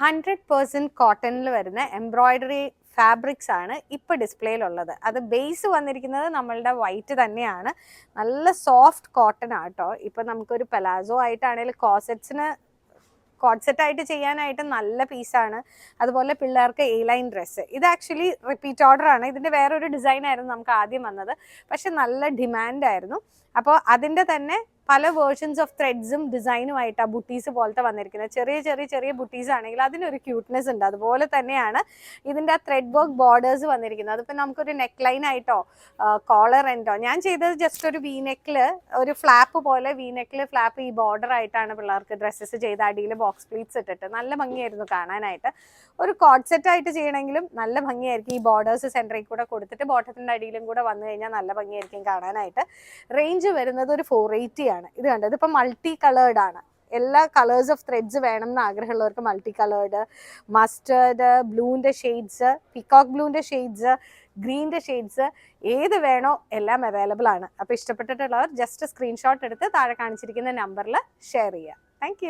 100% കോട്ടണിൽ വരുന്ന embroidery fabrics ആണ് ഇപ്പോൾ ഡിസ്പ്ലേയിലുള്ളത്. അത് ബേസ് വന്നിരിക്കുന്നത് നമ്മളുടെ വൈറ്റ് തന്നെയാണ്. നല്ല സോഫ്റ്റ് കോട്ടൺ ആട്ടോ. ഇപ്പം നമുക്കൊരു പലാസോ ആയിട്ടാണെങ്കിലും കോട്ട്സെറ്റായിട്ട് ചെയ്യാനായിട്ട് നല്ല പീസാണ്. അതുപോലെ പിള്ളേർക്ക് എ ലൈൻ ഡ്രസ്സ്, ഇത് ആക്ച്വലി റിപ്പീറ്റ് ഓർഡർ ആണ്. ഇതിൻ്റെ വേറൊരു ഡിസൈൻ ആയിരുന്നു നമുക്ക് ആദ്യം വന്നത്, പക്ഷെ നല്ല ഡിമാൻഡായിരുന്നു. അപ്പോൾ അതിൻ്റെ തന്നെ പല വേർഷൻസ് ഓഫ് ത്രെഡ്സും ഡിസൈനുമായിട്ടാണ് ബുട്ടീസ് പോലത്തെ വന്നിരിക്കുന്നത്. ചെറിയ ചെറിയ ചെറിയ ബുട്ടീസ് ആണെങ്കിൽ അതിനൊരു ക്യൂട്ട്നെസ് ഉണ്ട്. അതുപോലെ തന്നെയാണ് ഇതിൻ്റെ ആ ത്രെഡ് വർക്ക് ബോർഡേഴ്സ് വന്നിരിക്കുന്നത്. അതിപ്പോൾ നമുക്കൊരു നെക്ക് ലൈൻ ആയിട്ടോ കോളർ എൻഡോ, ഞാൻ ചെയ്തത് ജസ്റ്റ് ഒരു വി നെക്കിൽ ഒരു ഫ്ലാപ്പ് പോലെ, വി നെക്കിൽ ഫ്ലാപ്പ് ഈ ബോർഡർ ആയിട്ടാണ് പിള്ളേർക്ക് ഡ്രസ്സസ് ചെയ്ത് അടിയിൽ ബോക്സ് പ്ലീറ്റ്സ് ഇട്ടിട്ട് നല്ല ഭംഗിയായിരുന്നു കാണാനായിട്ട്. ഒരു കോട്ട് സെറ്റ് ആയിട്ട് ചെയ്യണമെങ്കിലും നല്ല ഭംഗിയായിരിക്കും. ഈ ബോർഡേഴ്സ് സെൻറ്ററിൽ കൂടെ കൊടുത്തിട്ട് ബോട്ടത്തിൻ്റെ അടിയിലും കൂടെ വന്നു കഴിഞ്ഞാൽ നല്ല ഭംഗിയായിരിക്കും കാണാനായിട്ട്. റേഞ്ച് വരുന്നത് ഒരു 480 ആണ്. ഇത് കണ്ടത് ഇതിപ്പോൾ മൾട്ടി കളേർഡ് ആണ്. എല്ലാ കളേഴ്സ് ഓഫ് ത്രെഡ്സ് വേണം എന്ന് ആഗ്രഹമുള്ളവർക്ക് മൾട്ടി കളേർഡ്, മസ്റ്റേർഡ്, ബ്ലൂവിൻ്റെ ഷെയ്ഡ്സ്, പീകോക്ക് ബ്ലൂവിൻ്റെ ഷെയ്ഡ്സ്, ഗ്രീൻ്റെ ഷെയ്ഡ്സ്, ഏത് വേണോ എല്ലാം അവൈലബിൾ ആണ്. അപ്പോൾ ഇഷ്ടപ്പെട്ടിട്ടുള്ളവർ ജസ്റ്റ് സ്ക്രീൻഷോട്ട് എടുത്ത് താഴെ കാണിച്ചിരിക്കുന്ന നമ്പറിൽ ഷെയർ ചെയ്യുക. താങ്ക്